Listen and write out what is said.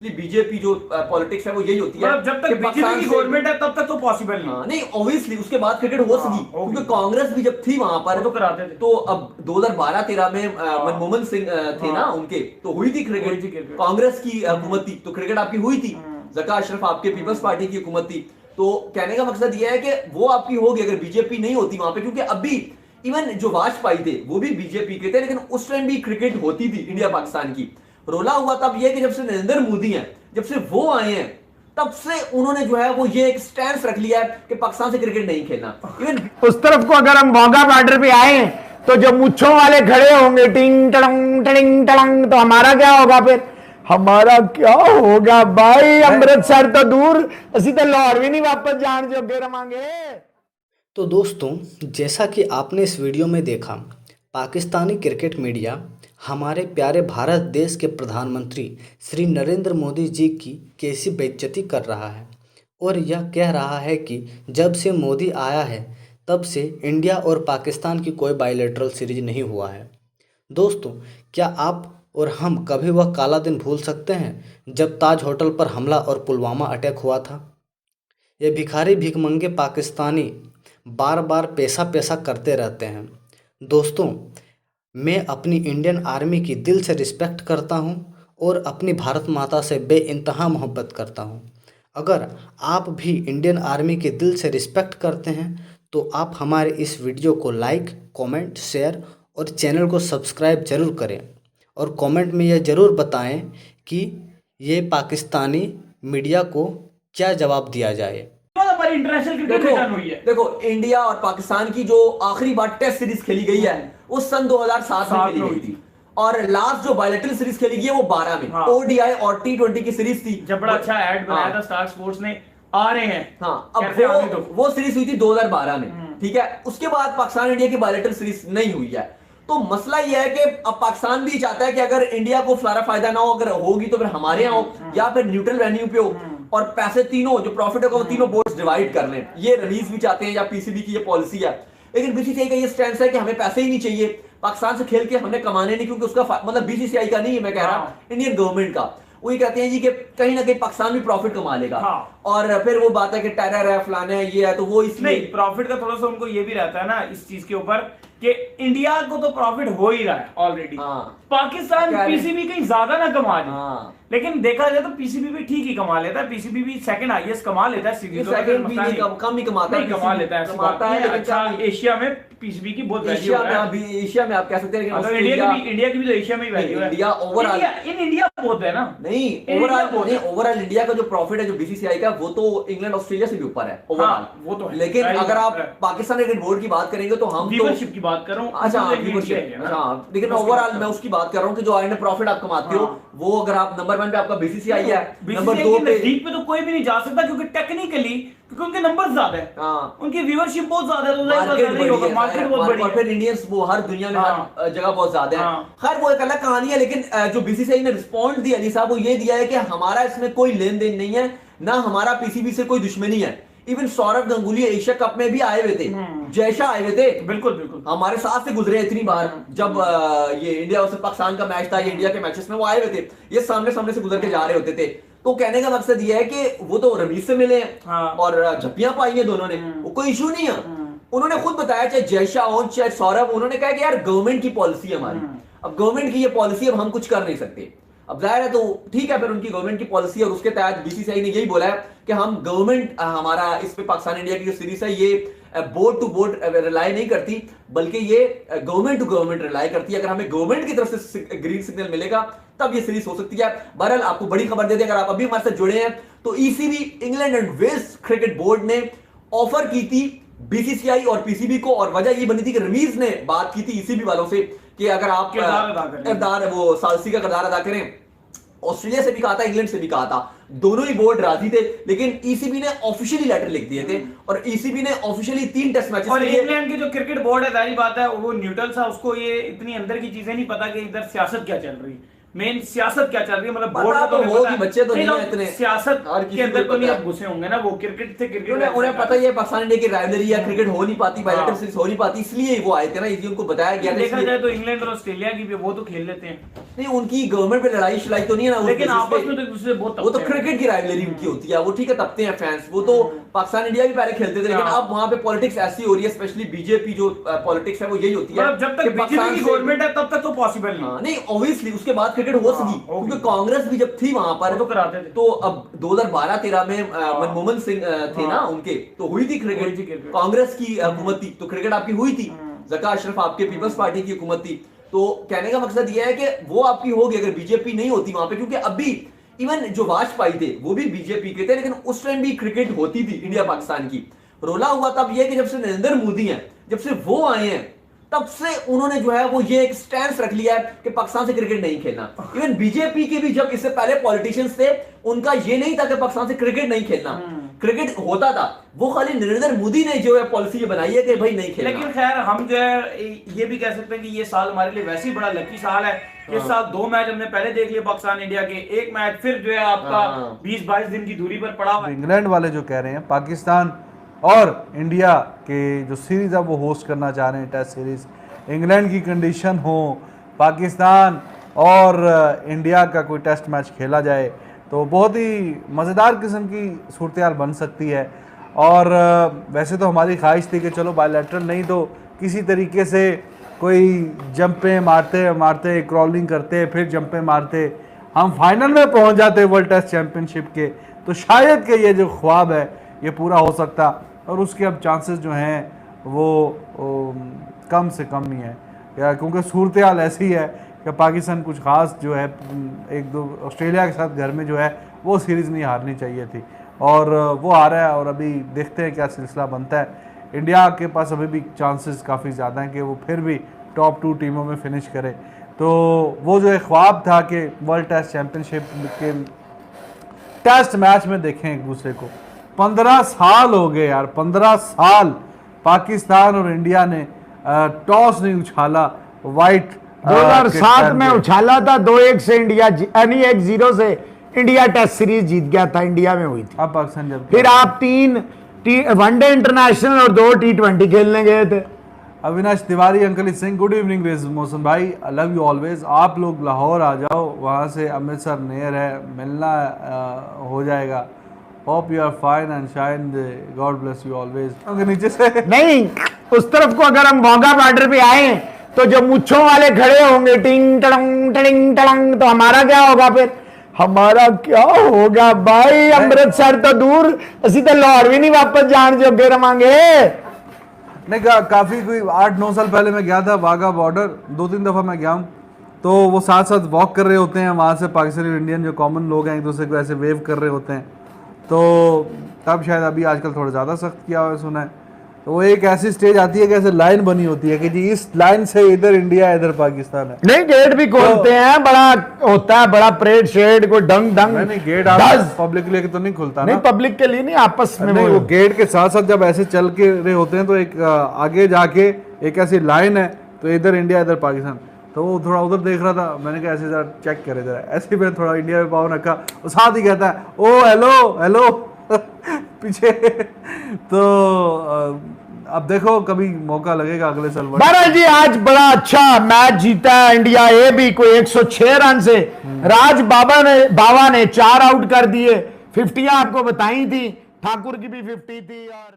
BJP जो politics है वो यही होती है, जब तक बीजेपी की गवर्नमेंट है तब तक तो पॉसिबल नहीं। नहीं ऑब्वियसली उसके बाद क्रिकेट हो सकी, क्योंकि कांग्रेस भी जब थी वहां पर तो कराते थे। तो अब 2012-13 में मनमोहन सिंह थे ना उनके, तो हुई थी क्रिकेट, कांग्रेस की हुकूमत थी तो क्रिकेट आपकी हुई थी। जका अशरफ आपके पीपल्स पार्टी की हुकूमत थी। तो कहने का मकसद यह है कि वो आपकी होगी अगर बीजेपी नहीं होती वहां पे, क्योंकि अभी इवन जो वाजपेयी थे वो भी बीजेपी के थे, लेकिन उस टाइम भी क्रिकेट होती थी इंडिया पाकिस्तान की। रोला हुआ तब यह कि जब से नरेंद्र मोदी हैं, जब से वो आए हैं, तब से उन्होंने जो है वो ये एक स्टैंड रख लिया है कि पाकिस्तान से क्रिकेट नहीं खेलना। इवन उस तरफ को अगर हम वाघा बॉर्डर पे आए तो जो मुच्छों वाले खड़े होंगे टिंग टड़ंग टड़िंग टड़ंग, तो हमारा क्या होगा फिर? हमारा क्या होगा भाई? अमृतसर तो दूर, असि तो लाहौर भी नहीं वापस जान जोगे रवांगे। तो दोस्तों, जैसा कि आपने इस वीडियो में देखा, पाकिस्तानी क्रिकेट मीडिया हमारे प्यारे भारत देश के प्रधानमंत्री श्री नरेंद्र मोदी जी की कैसी बेइज्जती कर रहा है और यह कह रहा है कि जब से मोदी आया है तब से इंडिया और पाकिस्तान की कोई बायलैटरल सीरीज नहीं हुआ है। दोस्तों, क्या आप और हम कभी वह काला दिन भूल सकते हैं जब ताज होटल पर हमला और पुलवामा अटैक हुआ था? ये भिखारी भिखमंगे पाकिस्तानी बार बार पैसा पैसा करते रहते हैं। दोस्तों, मैं अपनी इंडियन आर्मी की दिल से रिस्पेक्ट करता हूं और अपनी भारत माता से बेइंतहा मोहब्बत करता हूं। अगर आप भी इंडियन आर्मी की दिल से रिस्पेक्ट करते हैं तो आप हमारे इस वीडियो को लाइक, कमेंट, शेयर और चैनल को सब्सक्राइब ज़रूर करें और कमेंट में यह ज़रूर बताएं कि ये पाकिस्तानी मीडिया को क्या जवाब दिया जाए। इंटरनेशनल क्रिकेट रिटर्न हुई है। देखो, इंडिया और पाकिस्तान की जो आखिरी बार टेस्ट सीरीज खेली गई है वो सन 2007 में खेली गई थी, और लास्ट जो बायलैटरल सीरीज खेली गई है वो 12 में ओडीआई और T20 की सीरीज थी। जब बड़ा अच्छा ऐड बनाया था स्टार स्पोर्ट्स ने, आ रहे हैं। हाँ, अब वो सीरीज हुई थी 2012 में, ठीक है। उसके बाद पाकिस्तान इंडिया की बायलैटरल सीरीज नहीं हुई है। तो मसला यह है कि अब पाकिस्तान भी चाहता है कि अगर इंडिया को फलारा फायदा ना हो, अगर होगी तो फिर हमारे यहाँ हो या फिर न्यूट्रल वेन्यू पे हो, और पैसे तीनों जो प्रॉफिट होगा वो तीनों बोर्ड्स डिवाइड कर लें। ये रनीज भी चाहते हैं या पीसीबी की ये पॉलिसी है। लेकिन बीसीसीआई का ये स्टैंड है कि हमें पैसे ही नहीं चाहिए, पाकिस्तान से खेल के हमने कमाने नहीं, क्योंकि उसका मतलब बीसीसीआई का नहीं है, मैं कह रहा इंडियन गवर्नमेंट का। वो ये कहते हैं जी कि कहीं ना कहीं पाकिस्तान भी प्रॉफिट कमा लेगा। और फिर वो बात है कि टेरर है, फलाना है, ये है, तो वो इसलिए प्रॉफिट का थोड़ा सा उनको ये भी रहता है ना इस चीज के ऊपर कि इंडिया को तो प्रॉफिट हो ही रहा है ऑलरेडी। पाकिस्तान पीसीबी कहीं ज्यादा ना कमा ले, लेकिन देखा जाए तो पीसीबी भी ठीक ही कमा लेता है। पीसीबी भी सेकंड हाईएस्ट कमा लेता है, सीरीज कम ही कमाता है, कमा लेता है। अच्छा, एशिया में पीसीबी की बहुत वैल्यू है। एशिया में आप कह सकते हैं, इंडिया की भी तो एशिया में ही वैल्यू है। इंडिया ओवरऑल इन इंडिया बहुत है ना। नहीं, ओवरऑल इंडिया का जो प्रॉफिट है जो बीसीसीआई का, वो तो इंग्लैंड ऑस्ट्रेलिया से भी ऊपर है ओवरऑल, वो तो है। लेकिन अगर आप पाकिस्तान क्रिकेट बोर्ड की बात करेंगे तो हम व्यूअरशिप की बात कर रहा हूं। अच्छा, लेकिन ओवरऑल मैं उसकी बात कर रहा हूं कि जो आईएनए प्रॉफिट आप कमाते हो वो, अगर आप नंबर 1 पे आपका बीसीसीआई है, नंबर 2 पे नजदीक पे तो कोई भी नहीं जा सकता, क्योंकि टेक्निकली क्योंकि उनके नंबर ज्यादा है, उनकी व्यूअरशिप बहुत ज्यादा है, मार्केट बहुत बड़ी है, फिर इंडियंस वो हर दुनिया में हर जगह बहुत ज्यादा है। खैर वो एक अलग कहानी है, लेकिन जो बीसीसीआई ने रिस्पॉन्ड दिया अली साहब, वो ये दिया है कि हमारा इसमें कोई लेन देन नहीं है, ना हमारा पीसीबी से कोई दुश्मनी है। Even Saurav Ganguly Asia cup में भी आए हुए थे, जयशाह आए हुए थे, बिल्कुल हमारे साथ से गुजरे इतनी बार। जब ये इंडिया और पाकिस्तान का मैच था, ये इंडिया के मैचेस में वो आए हुए थे, ये सामने से गुजर के जा रहे होते थे। तो कहने का मकसद ये है कि वो तो रमीज से मिले हैं और झप्पियां पाई हैं दोनों ने, वो कोई इशू नहीं है। उन्होंने खुद बताया, चाहे जयशाह हो चाहे सौरभ, उन्होंने कहा कि यार गवर्नमेंट की पॉलिसी है हमारी, अब गवर्नमेंट की ये पॉलिसी, अब हम कुछ कर नहीं सकते। अब जाहिर है तो ठीक है, फिर उनकी गवर्नमेंट की पॉलिसी और उसके तहत बीसीसीआई ने यही बोला है कि हम गवर्नमेंट हमारा इस पे पाकिस्तान इंडिया की जो सीरीज है ये बोर्ड टू बोर्ड रिलाई नहीं करती, बल्कि ये गवर्नमेंट टू गवर्नमेंट रिलाई करती है। अगर हमें गवर्नमेंट की तरफ से ग्रीन सिग्नल मिलेगा तब ये सीरीज हो सकती है। बहरहाल आपको बड़ी खबर दे दें, अगर आप अभी हमारे साथ जुड़े हैं तो ECB England and Wales cricket board ने ऑफर की थी बीसीसीआई और पीसीबी को, और वजह ये बनी थी कि रमीज ने बात की थी ईसीबी वालों से कि अगर आप किरदार वो सालसी का किरदार अदा करें। ऑस्ट्रेलिया से भी कहा था, इंग्लैंड से भी कहा था, दोनों ही बोर्ड राजी थे, लेकिन ईसीबी ने ऑफिशियली लेटर लिख दिए थे और ईसीबी ने ऑफिशियली 3 टेस्ट मैचेस और इंग्लैंड की जो क्रिकेट बोर्ड है, जाहिर बात है वो न्यूट्रल था, उसको ये इतनी अंदर की चीजें नहीं पता कि इधर सियासत क्या चल रही है, मेन सियासत क्या चल रही है, मतलब बोर्ड तो होगी, बच्चे तो नहीं इतने सियासत के अंदर तो नहीं घुसे होंगे ना, वो क्रिकेट से क्रिकेट उन्हें पता ही है पाकिस्तान इंडिया की राइवलरी है, क्रिकेट हो नहीं पाती, बायलैटरल सीरीज हो नहीं पाती, इसलिए वो आए थे ना, इसी उनको बताया गया। देखा जाए तो इंग्लैंड और ऑस्ट्रेलिया की भी वो तो खेल लेते हैं। नहीं उनकी गवर्नमेंट पे लड़ाई शलाई तो नहीं है ना, लेकिन आपस में तो एक दूसरे बहुत वो तो क्रिकेट की राइवलरी उनकी होती है, वो ठीक है तपते हैं फैंस, वो तो पाकिस्तान इंडिया भी पहले खेलते थे, लेकिन अब वहां पे पॉलिटिक्स ऐसी हो रही है, स्पेशली बीजेपी जो पॉलिटिक्स है वो यही होती है, जब तक बीजेपी की गवर्नमेंट है तब तक तो पॉसिबल नहीं ऑब्वियसली उसके बाद क्रिकेट हो सकी, क्योंकि कांग्रेस भी जब थी वहां पर तो कराते थे। तो अब 2012-13 में मनमोहन सिंह थे ना उनके, तो हुई थी क्रिकेट, कांग्रेस की हुकूमत थी तो क्रिकेट आपकी हुई थी, ज़का अशरफ आपके पीपल्स पार्टी की हुकूमत थी, तो कहने का मकसद यह है कि वो आपकी होगी अगर बीजेपी नहीं होती वहां पे, क्योंकि अभी इवन जो वाजपेयी थे वो भी बीजेपी के थे, लेकिन उस टाइम भी क्रिकेट होती थी इंडिया पाकिस्तान की। रोला हुआ तब यह कि जब से नरेंद्र मोदी हैं, जब से वो आए हैं, तब से उन्होंने जो है वो ये एक स्टैंड रख लिया है कि पाकिस्तान से क्रिकेट नहीं खेलना। इवन बीजेपी के भी जब इससे पहले पॉलिटिशियंस थे, उनका ये नहीं था कि पाकिस्तान से क्रिकेट नहीं खेलना, क्रिकेट होता था, वो खाली नरेंद्र मोदी ने जो है पॉलिसी बनाई है कि भाई नहीं खेलना। लेकिन खैर हम जो है ये भी कह सकते हैं कि ये साल हमारे लिए वैसे ही बड़ा लकी साल है। इस साल 2 मैच हमने पहले देख लिए पाकिस्तान इंडिया के, एक मैच फिर जो है आपका 20-22 दिन की दूरी पर पड़ा हुआ है। इंग्लैंड वाले जो कह रहे हैं पाकिस्तान और इंडिया के जो सीरीज है वो होस्ट करना चाह रहे हैं, टेस्ट सीरीज, इंग्लैंड की कंडीशन हो, पाकिस्तान और इंडिया का कोई टेस्ट मैच खेला जाए तो बहुत ही मज़ेदार किस्म की सूरत हाल बन सकती है। और वैसे तो हमारी ख्वाहिश थी कि चलो बायलैटरल नहीं तो किसी तरीके से कोई जंपें मारते मारते क्रॉलिंग करते फिर जंपें मारते हम फाइनल में पहुंच जाते वर्ल्ड टेस्ट चैंपियनशिप के, तो शायद कि ये जो ख्वाब है ये पूरा हो सकता, और उसके अब चांसेस जो हैं वो कम से कम ही है, या क्योंकि सूरत हाल ऐसी है कि पाकिस्तान कुछ ख़ास जो है 1-2 ऑस्ट्रेलिया के साथ घर में जो है वो सीरीज़ नहीं हारनी चाहिए थी, और वो आ रहा है, और अभी देखते हैं क्या सिलसिला बनता है। इंडिया के पास अभी भी चांसेस काफ़ी ज़्यादा हैं कि वो फिर भी टॉप 2 टीमों में फिनिश करे, तो वो जो एक ख्वाब था कि वर्ल्ड टेस्ट चैम्पियनशिप के टेस्ट मैच में देखें एक दूसरे को, 15 साल हो गए यार, 15 साल पाकिस्तान और इंडिया ने टॉस नहीं उछाला, वाइट 2007 में उछाला था 2-1 से इंडिया, यानी 1-0 से इंडिया टेस्ट सीरीज जीत गया था, इंडिया में हुई थी। अब पाकिस्तान जब फिर आप 3 वनडे इंटरनेशनल और 2 T20 खेलने गए थे। Avinash Tiwari uncle Singh, good evening रेज मौसम भाई, आई लव यू ऑलवेज। आप लोग लाहौर आ जाओ, वहाँ से अमृतसर नियर है, मिलना हो जाएगा। Hope you are fine and shine, God bless you always. नीचे से नहीं, उस तरफ को अगर हम वाघा बॉर्डर पे आए तो जो मुच्छों वाले खड़े होंगे टिंग टड़ंग, तो हमारा क्या होगा फिर? हमारा क्या होगा भाई, अमृतसर तो दूर, असी तो लाहौर भी नहीं वापस जान जोगे रवांगे। नहीं काफ़ी कोई 8-9 साल पहले मैं गया था वाघा बॉर्डर, 2-3 दफ़ा मैं गया हूँ, तो वो साथ साथ वॉक कर रहे होते हैं, वहाँ से पाकिस्तानी और इंडियन जो कॉमन लोग हैं एक दूसरे को ऐसे वेव कर रहे होते हैं, तो तब शायद अभी आजकल थोड़ा ज़्यादा सख्त किया हुआ सुना है। तो वो एक ऐसी स्टेज आती है कि ऐसे लाइन बनी होती है कि जी इस लाइन से इधर इंडिया इधर पाकिस्तान है। नहीं गेट भी खोलते हैं, बड़ा होता है, बड़ा परेड शेड को डंग नहीं गेट पब्लिक के लिए तो नहीं खुलता नहीं, पब्लिक के लिए नहीं, आपस में नहीं, वो गेट के साथ साथ जब ऐसे चल के रहे होते हैं तो एक आगे जाके एक ऐसी लाइन है, तो इधर इंडिया इधर पाकिस्तान, तो वो थोड़ा उधर देख रहा था, मैंने कहा ऐसे जरा चेक करे जरा, ऐसे ही मैंने थोड़ा इंडिया में पाँव रखा, वो साथ ही कहता है ओ हेलो हेलो पीछे। तो अब देखो कभी मौका लगेगा अगले साल। बहरहाल जी आज बड़ा अच्छा मैच जीता है इंडिया ए भी, कोई 106 रन से। राज बाबा ने 4 आउट कर दिए, 50 आपको बताई थी, ठाकुर की भी 50 थी और